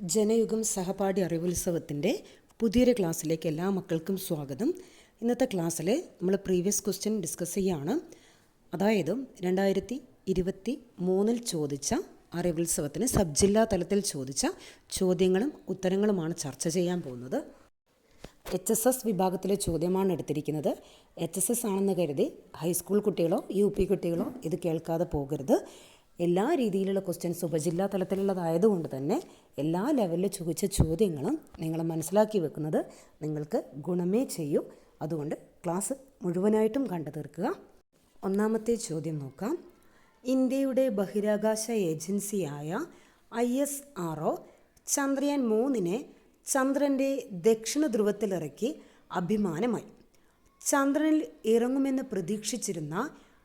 ജനയുഗം സഹപാഠി അറിവുത്സവത്തിൻ്റെ പുതിയൊരു ക്ലാസ്സിലേക്ക് എല്ലാ മക്കൾക്കും സ്വാഗതം. ഇന്നത്തെ ക്ലാസ്സിൽ നമ്മൾ പ്രീവിയസ് ക്വസ്റ്റ്യൻ ഡിസ്കസ് ചെയ്യുകയാണ്. അതായത് 2023 ചോദിച്ച അറിവുത്സവത്തിന് സബ് ജില്ലാ തലത്തിൽ ചോദിച്ച ചോദ്യങ്ങളും ഉത്തരങ്ങളുമാണ് ചർച്ച ചെയ്യാൻ പോകുന്നത്. HSS വിഭാഗത്തിലെ ചോദ്യമാണ് എടുത്തിരിക്കുന്നത്. HSS ആണെന്ന് കരുതി ഹൈസ്കൂൾ കുട്ടികളോ UP കുട്ടികളോ ഇത് കേൾക്കാതെ പോകരുത്. എല്ലാ രീതിയിലുള്ള ക്വസ്റ്റ്യൻസ് ഉപജില്ലാ തലത്തിലുള്ളതായതുകൊണ്ട് തന്നെ എല്ലാ ലെവലിൽ ചോദിച്ച ചോദ്യങ്ങളും നിങ്ങൾ മനസ്സിലാക്കി വെക്കുന്നത് നിങ്ങൾക്ക് ഗുണമേ ചെയ്യൂ. അതുകൊണ്ട് ക്ലാസ് മുഴുവനായിട്ടും കണ്ടു തീർക്കുക. ഒന്നാമത്തെ ചോദ്യം നോക്കാം. ഇന്ത്യയുടെ ബഹിരാകാശ ഏജൻസിയായ ISRO ചന്ദ്രയാൻ 3 ചന്ദ്രൻ്റെ ദക്ഷിണ ധ്രുവത്തിലിറക്കി അഭിമാനമായി. ചന്ദ്രനിൽ ഇറങ്ങുമെന്ന് പ്രതീക്ഷിച്ചിരുന്ന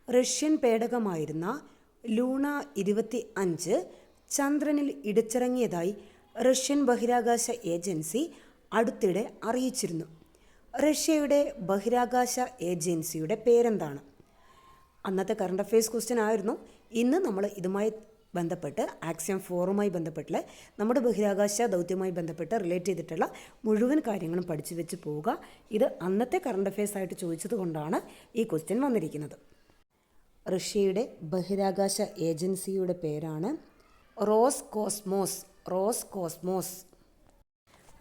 റഷ്യൻ പേടകമായിരുന്ന ലൂണ 25 ചന്ദ്രനിൽ ഇടിച്ചിറങ്ങിയതായി റഷ്യൻ ബഹിരാകാശ ഏജൻസി അടുത്തിടെ അറിയിച്ചിരുന്നു. റഷ്യയുടെ ബഹിരാകാശ ഏജൻസിയുടെ പേരെന്താണ്? അന്നത്തെ കറണ്ട് അഫയേഴ്സ് ക്വസ്റ്റ്യൻ ആയിരുന്നു. ഇന്ന് നമ്മൾ ഇതുമായി ബന്ധപ്പെട്ട് ആക്സിയം 4മായി ബന്ധപ്പെട്ടുള്ള നമ്മുടെ ബഹിരാകാശ ദൗത്യവുമായി ബന്ധപ്പെട്ട് റിലേറ്റ് ചെയ്തിട്ടുള്ള മുഴുവൻ കാര്യങ്ങളും പഠിച്ചു വെച്ച് പോവുക. ഇത് അന്നത്തെ കറണ്ട് അഫയേഴ്സ് ആയിട്ട് ചോദിച്ചത് കൊണ്ടാണ് ഈ ക്വസ്റ്റ്യൻ വന്നിരിക്കുന്നത്. റഷ്യയുടെ ബഹിരാകാശ ഏജൻസിയുടെ പേരാണ് റോസ്കോസ്മോസ്.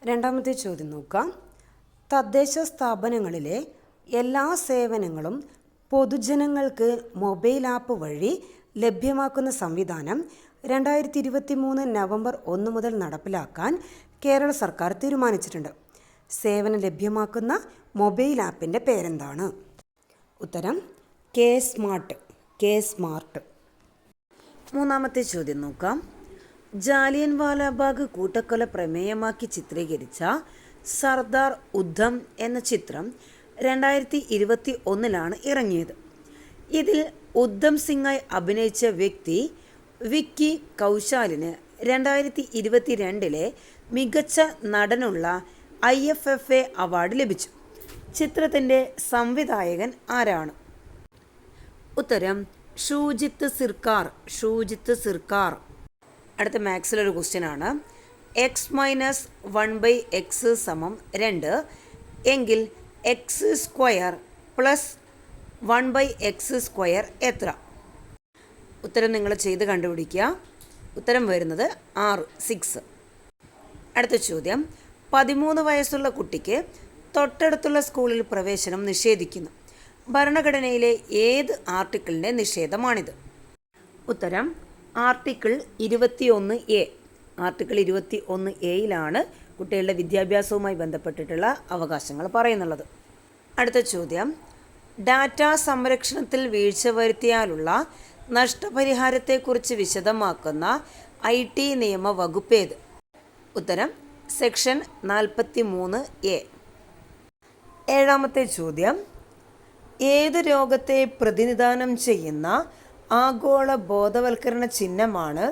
രണ്ടാമത്തെ ചോദ്യം നോക്കാം. തദ്ദേശ സ്ഥാപനങ്ങളിലെ എല്ലാ സേവനങ്ങളും പൊതുജനങ്ങൾക്ക് മൊബൈൽ ആപ്പ് വഴി ലഭ്യമാക്കുന്ന സംവിധാനം 2023 നവംബർ 1 മുതൽ നടപ്പിലാക്കാൻ കേരള സർക്കാർ തീരുമാനിച്ചിട്ടുണ്ട്. സേവനം ലഭ്യമാക്കുന്ന മൊബൈൽ ആപ്പിൻ്റെ പേരെന്താണ്? ഉത്തരം കെ സ്മാർട്ട്. മൂന്നാമത്തെ ചോദ്യം നോക്കാം. ജാലിയൻ വാലാബാഗ് കൂട്ടക്കൊല പ്രമേയമാക്കി ചിത്രീകരിച്ച സർദാർ ഉദ്ധം എന്ന ചിത്രം 2021 ഇറങ്ങിയത്. ഇതിൽ ഉദ്ധം സിംഗായി അഭിനയിച്ച വ്യക്തി വിക്കി കൗശാലിന് 2022 മികച്ച നടനുള്ള IFFA അവാർഡ് ലഭിച്ചു. ചിത്രത്തിൻ്റെ സംവിധായകൻ ആരാണ്? ഉത്തരം ഷൂജിത്ത് സിർക്കാർ. അടുത്ത മാത്സിലൊരു ക്വസ്റ്റ്യൻ ആണ്. x - 1/x = 2 എങ്കിൽ x² + 1/x² എത്ര? ഉത്തരം നിങ്ങൾ ചെയ്ത് കണ്ടുപിടിക്കുക. ഉത്തരം വരുന്നത് 6. അടുത്ത ചോദ്യം. 13 വയസ്സുള്ള കുട്ടിക്ക് തൊട്ടടുത്തുള്ള സ്കൂളിൽ പ്രവേശനം നിഷേധിക്കുന്നു. ഭരണഘടനയിലെ ഏത് ആർട്ടിക്കിളിൻ്റെ നിഷേധമാണിത്? ഉത്തരം ആർട്ടിക്കിൾ 21A. ആർട്ടിക്കിൾ 21A കുട്ടികളുടെ വിദ്യാഭ്യാസവുമായി ബന്ധപ്പെട്ടിട്ടുള്ള അവകാശങ്ങൾ പറയുന്നുള്ളത്. അടുത്ത ചോദ്യം. ഡാറ്റ സംരക്ഷണത്തിൽ വീഴ്ച വരുത്തിയാലുള്ള നഷ്ടപരിഹാരത്തെക്കുറിച്ച് വിശദമാക്കുന്ന IT നിയമ വകുപ്പ് ഏത്? ഉത്തരം സെക്ഷൻ 43A. ഏഴാമത്തെ ചോദ്യം. ഏത് രോഗത്തെ പ്രതിനിധാനം ചെയ്യുന്ന ആഗോള ബോധവൽക്കരണ ചിഹ്നമാണ്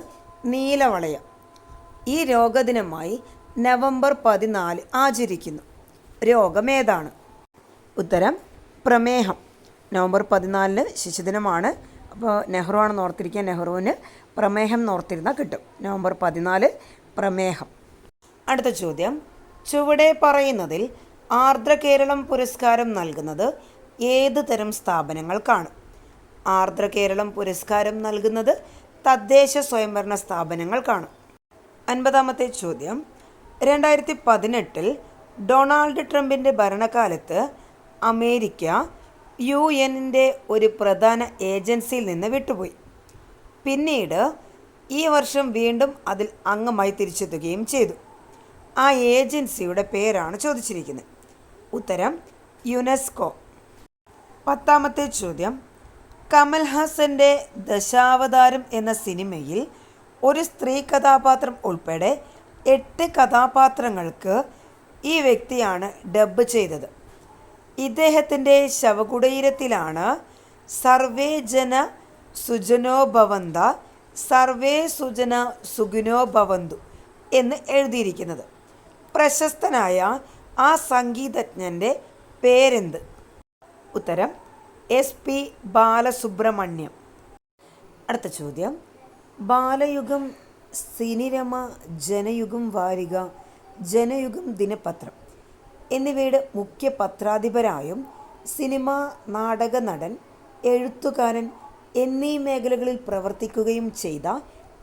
നീലവളയം? ഈ രോഗദിനമായി നവംബർ 14 ആചരിക്കുന്നു. രോഗമേതാണ്? ഉത്തരം പ്രമേഹം. നവംബർ 14 ശിശുദിനമാണ്. അപ്പോൾ നെഹ്റു ആണെന്ന് ഓർത്തിരിക്കുക. നെഹ്റുവിന് പ്രമേഹം ഓർത്തിരുന്നാൽ കിട്ടും. നവംബർ 14 പ്രമേഹം. അടുത്ത ചോദ്യം. ചുവടെ പറയുന്നതിൽ ആർദ്ര കേരളം പുരസ്കാരം നൽകുന്നത് ഏത് തരം സ്ഥാപനങ്ങൾക്കാണ്? ആർദ്ര കേരളം പുരസ്കാരം നൽകുന്നത് തദ്ദേശ സ്വയംഭരണ സ്ഥാപനങ്ങൾക്കാണ്. 50ാമത്തെ ചോദ്യം. 2018 ഡൊണാൾഡ് ട്രംപിൻ്റെ ഭരണകാലത്ത് അമേരിക്ക UN ഒരു പ്രധാന ഏജൻസിയിൽ നിന്ന് വിട്ടുപോയി. പിന്നീട് ഈ വർഷം വീണ്ടും അതിൽ അംഗമായി തിരിച്ചെത്തുകയും ചെയ്തു. ആ ഏജൻസിയുടെ പേരാണ് ചോദിച്ചിരിക്കുന്നത്. ഉത്തരം യുനെസ്കോ. 10ാമത്തെ ചോദ്യം. കമൽഹാസൻ്റെ ദശാവതാരം എന്ന സിനിമയിൽ ഒരു സ്ത്രീ കഥാപാത്രം ഉൾപ്പെടെ 8 കഥാപാത്രങ്ങൾക്ക് ഈ വ്യക്തിയാണ് ഡബ് ചെയ്തത്. ഇദ്ദേഹത്തിൻ്റെ ശവകുടീരത്തിലാണ് സർവേ ജന സുജനോ ഭവന്ത സർവേ സുജന സുഖിനോ ഭവന്തു എന്ന് എഴുതിയിരിക്കുന്നത്. പ്രശസ്തനായ ആ സംഗീതജ്ഞൻ്റെ പേരെന്ത്? ഉത്തരം SP ബാലസുബ്രഹ്മണ്യം. അടുത്ത ചോദ്യം. ബാലയുഗം സിനിരമ, ജനയുഗം വാരിക, ജനയുഗം ദിനപത്രം എന്നിവയുടെ മുഖ്യ പത്രാധിപരായും സിനിമാ, നാടക നടൻ, എഴുത്തുകാരൻ എന്നീ മേഖലകളിൽ പ്രവർത്തിക്കുകയും ചെയ്ത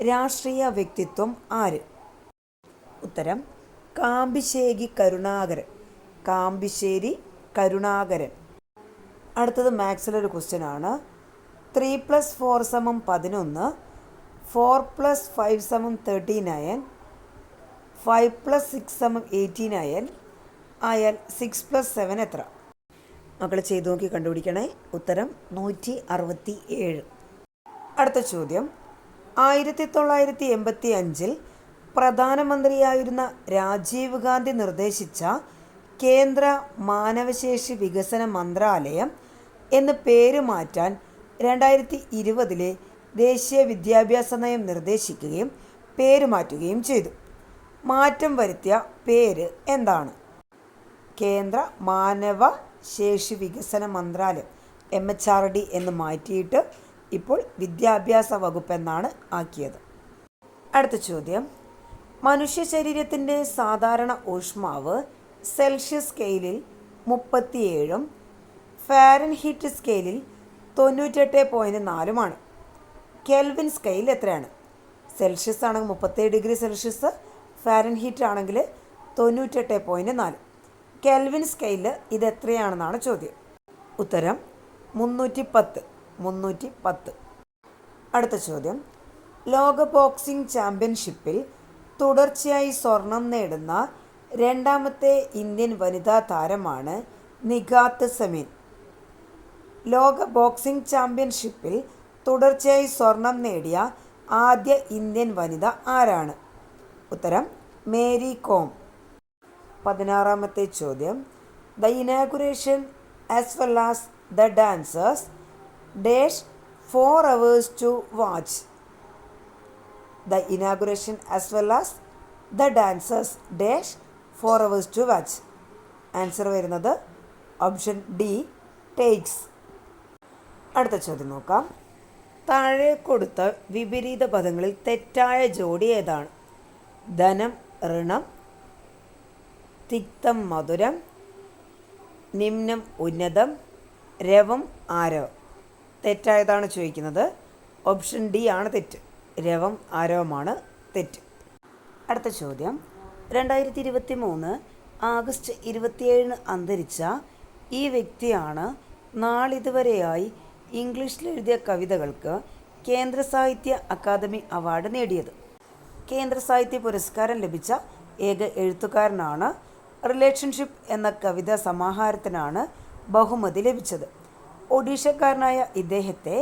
രാഷ്ട്രീയ വ്യക്തിത്വം ആര്? ഉത്തരം കാമ്പിശ്ശേരി കരുണാകരൻ. കാമ്പിശ്ശേരി കരുണാകരൻ. അടുത്തത് മാത്സിലൊരു ക്വസ്റ്റ്യൻ ആണ്. 3+4 = 11, 4+5 = 39, 5+6 = 89 ആയാൽ 6+7 എത്ര? മക്കൾ ചെയ്തു നോക്കി കണ്ടുപിടിക്കണേ. ഉത്തരം 167. അടുത്ത ചോദ്യം. 1985 പ്രധാനമന്ത്രിയായിരുന്ന രാജീവ് ഗാന്ധി നിർദ്ദേശിച്ച കേന്ദ്ര മാനവശേഷി വികസന മന്ത്രാലയം എന്ന് പേര് മാറ്റാൻ 2020 ദേശീയ വിദ്യാഭ്യാസ നയം നിർദ്ദേശിക്കുകയും പേര് മാറ്റുകയും ചെയ്തു. മാറ്റം വരുത്തിയ പേര് എന്താണ്? കേന്ദ്ര മാനവ ശേഷി വികസന മന്ത്രാലയം MHRD എന്ന് മാറ്റിയിട്ട് ഇപ്പോൾ വിദ്യാഭ്യാസ വകുപ്പ് എന്നാണ് ആക്കിയത്. അടുത്ത ചോദ്യം. മനുഷ്യ ശരീരത്തിൻ്റെ സാധാരണ ഊഷ്മാവ് സെൽഷ്യസ് സ്കെയിലിൽ 37ഉം ഫാരൻഹീറ്റ് സ്കെയിലിൽ 98.4 കെൽവിൻ സ്കെയിൽ എത്രയാണ്? സെൽഷ്യസ് ആണെങ്കിൽ 37°C, ഫാരൻഹീറ്റ് ആണെങ്കിൽ 98.4. കെൽവിൻ സ്കെയിൽ ഇത് എത്രയാണെന്നാണ് ചോദ്യം. ഉത്തരം 310. അടുത്ത ചോദ്യം. ലോക ബോക്സിംഗ് ചാമ്പ്യൻഷിപ്പിൽ തുടർച്ചയായി സ്വർണം നേടുന്ന രണ്ടാമത്തെ ഇന്ത്യൻ വനിതാ താരമാണ് നിഖാത്ത് സമീൻ. ലോക ബോക്സിംഗ് ചാമ്പ്യൻഷിപ്പിൽ തുടർച്ചയായി സ്വർണം നേടിയ ആദ്യ ഇന്ത്യൻ വനിത ആരാണ്? ഉത്തരം മേരി കോം. 16ാമത്തെ ചോദ്യം. The inauguration as well as the dancers dash 4 hours to watch. The inauguration as well as the dancers dash 4 hours to watch. Answer വരുന്നത് ഓപ്ഷൻ ഡി, ടേക്സ്. അടുത്ത ചോദ്യം നോക്കാം. താഴെ കൊടുത്ത വിപരീത പദങ്ങളിൽ തെറ്റായ ജോഡി ഏതാണ്? ധനം ഋണം, തിക്തം മധുരം, നിമ്നം ഉന്നതം, രവം ആരവം. തെറ്റായതാണ് ചോദിക്കുന്നത്. ഓപ്ഷൻ ഡി ആണ് തെറ്റ്. രവം ആരവമാണ് തെറ്റ്. അടുത്ത ചോദ്യം. 2023 ആഗസ്റ്റ് 27 അന്തരിച്ച ഈ വ്യക്തിയാണ് നാളിതുവരെയായി ഇംഗ്ലീഷിൽ എഴുതിയ കവിതകൾക്ക് കേന്ദ്ര സാഹിത്യ അക്കാദമി അവാർഡ് നേടിയത്. കേന്ദ്ര സാഹിത്യ പുരസ്കാരം ലഭിച്ച ഏക എഴുത്തുകാരനാണ്. റിലേഷൻഷിപ്പ് എന്ന കവിതാ സമാഹാരത്തിനാണ് ബഹുമതി ലഭിച്ചത്. ഒഡീഷക്കാരനായ ഇദ്ദേഹത്തെ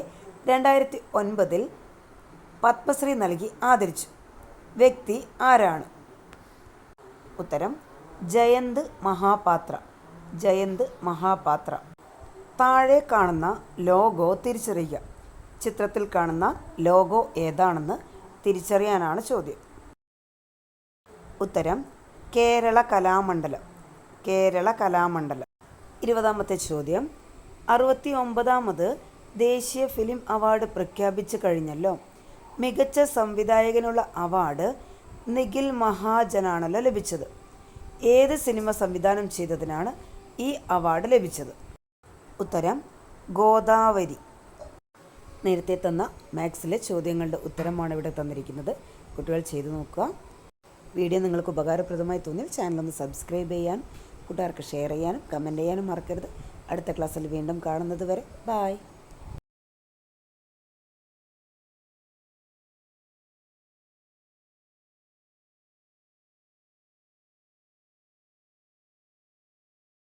2009 പത്മശ്രീ നൽകി ആദരിച്ചു. വ്യക്തി ആരാണ്? ഉത്തരം ജയന്ത് മഹാപാത്ര. ജയന്ത് മഹാപാത്ര. താഴെ കാണുന്ന ലോഗോ തിരിച്ചറിയുക. ചിത്രത്തിൽ കാണുന്ന ലോഗോ ഏതാണെന്ന് തിരിച്ചറിയാനാണ് ചോദ്യം. ഉത്തരം കേരള കലാമണ്ഡലം. കേരള കലാമണ്ഡലം. 20ാമത്തെ ചോദ്യം. 69ാമത് ദേശീയ ഫിലിം അവാർഡ് പ്രഖ്യാപിച്ചു കഴിഞ്ഞല്ലോ. മികച്ച സംവിധായകനുള്ള അവാർഡ് നിഖിൽ മഹാജനാണല്ലോ ലഭിച്ചത്. ഏത് സിനിമ സംവിധാനം ചെയ്തതിനാണ് ഈ അവാർഡ് ലഭിച്ചത്? ഉത്തരം ഗോദാവരി. നേരത്തെ തന്ന മാത്സിലെ ചോദ്യങ്ങളുടെ ഉത്തരമാണ് ഇവിടെ തന്നിരിക്കുന്നത്. കുട്ടികൾ ചെയ്തു നോക്കുക. വീഡിയോ നിങ്ങൾക്ക് ഉപകാരപ്രദമായി തോന്നിയാൽ ചാനലൊന്ന് സബ്സ്ക്രൈബ് ചെയ്യാനും കൂട്ടുകാർക്ക് ഷെയർ ചെയ്യാനും കമൻറ്റ് ചെയ്യാനും മറക്കരുത്. അടുത്ത ക്ലാസ്സിൽ വീണ്ടും കാണുന്നത് വരെ ബായ്.